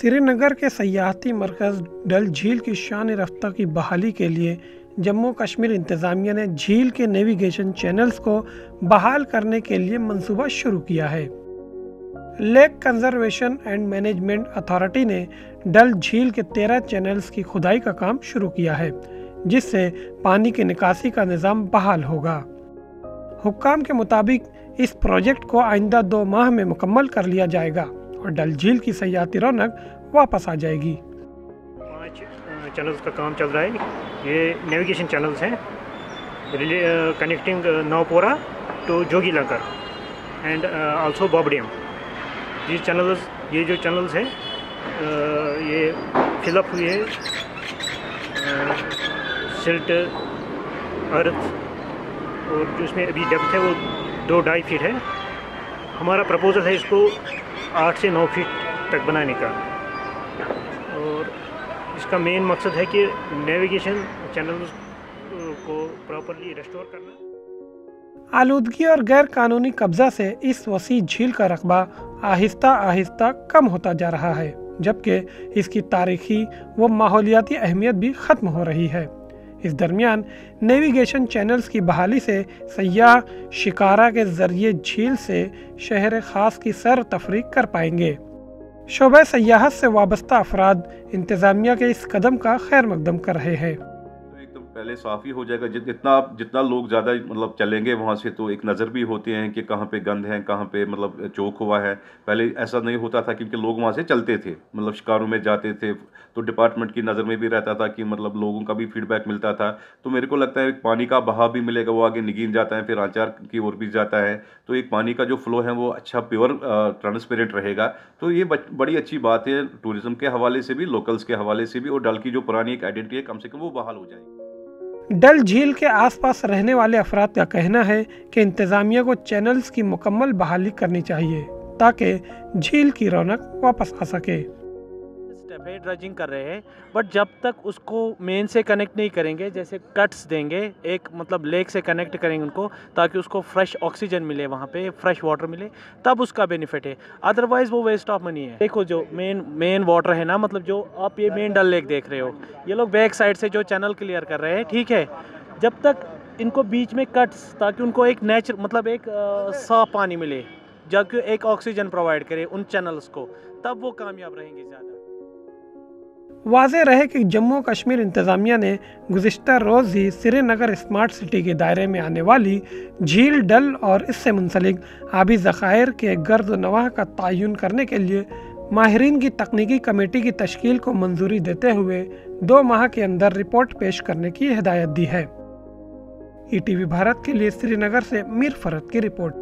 سری نگر کے سیاحتی مرکز ڈل جھیل کی شان رفتہ کی بحالی کے لیے جموں کشمیر انتظامیہ نے جھیل کے نیویگیشن چینلز کو بحال کرنے کے لیے منصوبہ شروع کیا ہے۔ Lake conservation and management authority نے ڈل جھیل کے 13 چینلز کی کھدائی کا کام شروع کیا ہے، جس سے پانی کی نکاسی کا نظام بحال ہوگا۔ حکام کے مطابق اس پروجیکٹ کو آئندہ 2 ماہ میں مکمل کر لیا جائے گا اور ڈل جھیل کی سیاحتی رونق واپس آ جائے گی۔ 5 چینلز کا کام چل رہا ہے۔ یہ نیویگیشن چینلز ہیں کنیکٹنگ نوپورا ٹو جوگی لنکر اینڈ آلسو بابڈیم۔ یہ جو چینلز ہیں یہ فل اپ ہوئے ہیں سلٹ ارتھ، اور جو اس میں ابھی ڈیپتھ ہے وہ 2-2.5 فٹ ہے۔ ہمارا پرپوزل ہے اس کو 8 سے 9 فٹ تک بنانے کا، اور اس کا مین مقصد ہے کہ نیویگیشن چینلز کو پراپرلی ریسٹور کرنا۔ آلودگی اور غیر قانونی قبضہ سے اس وسیع جھیل کا رقبہ آہستہ آہستہ کم ہوتا جا رہا ہے، جبکہ اس کی تاریخی و ماحولیاتی اہمیت بھی ختم ہو رہی ہے۔ اس درمیان نیویگیشن چینلز کی بحالی سے سیاح شکارا کے ذریعے جھیل سے شہر خاص کی سیر و تفریح کر پائیں گے۔ شعبہ سیاحت سے وابستہ افراد انتظامیہ کے اس قدم کا خیر مقدم کر رہے ہیں۔ پہلے صاف ہی ہو جائے گا، جتنا لوگ زیادہ چلیں گے وہاں سے، تو ایک نظر بھی ہوتی ہیں کہ کہاں پہ گند ہے، کہاں پہ چوک ہوا ہے۔ پہلے ایسا نہیں ہوتا تھا کیونکہ لوگ وہاں سے چلتے تھے، شکاروں میں جاتے تھے، تو ڈپارٹمنٹ کی نظر میں بھی رہتا تھا کہ لوگوں کا بھی فیڈ بیک ملتا تھا۔ تو میرے کو لگتا ہے پانی کا بہاؤ بھی ملے گا، وہ آگے نگین جاتا ہے، پھر آنچار کی اور بھی جاتا ہے، تو ایک پانی کا جو فلو ہے وہ اچھا پیور ٹرانسپیرنٹ رہے گا۔ تو یہ بڑی اچھی بات ہے ٹورزم کے حوالے سے بھی، لوکلز کے حوالے سے بھی، اور ڈل کی جو پرانی ایک آئیڈینٹی ہے کم سے کم وہ بحال ہو جائے گی۔ ڈل جھیل کے آس پاس رہنے والے افراد کا کہنا ہے کہ انتظامیہ کو چینلز کی مکمل بحالی کرنی چاہیے تاکہ جھیل کی رونق واپس آ سکے۔ ڈرجنگ کر رہے ہیں، بٹ جب تک اس کو مین سے کنیکٹ نہیں کریں گے، جیسے کٹس دیں گے، ایک لیک سے کنیکٹ کریں گے ان کو، تاکہ اس کو فریش آکسیجن ملے، وہاں پہ فریش واٹر ملے، تب اس کا بینیفٹ ہے۔ ادروائز وہ ویسٹ آف منی ہے۔ دیکھو جو مین واٹر ہے نا، جو آپ یہ مین ڈل لیک دیکھ رہے ہو، یہ لوگ بیک سائڈ سے جو چینل کلیئر کر رہے ہیں، ٹھیک ہے، جب تک ان کو بیچ میں کٹس، تاکہ ان کو ایک ایک صاف پانی ملے، جبکہ ایک آکسیجن پرووائڈ کرے ان چینلز کو، تب وہ کامیاب رہیں گے زیادہ۔ واضح رہے کہ جموں کشمیر انتظامیہ نے گزشتہ روز ہی سری نگر اسمارٹ سٹی کے دائرے میں آنے والی جھیل ڈل اور اس سے منسلک آبی ذخائر کے گرد و نواح کا تعین کرنے کے لیے ماہرین کی تکنیکی کمیٹی کی تشکیل کو منظوری دیتے ہوئے 2 ماہ کے اندر رپورٹ پیش کرنے کی ہدایت دی ہے۔ ETV بھارت کے لیے سری نگر سے میر فرد کی رپورٹ۔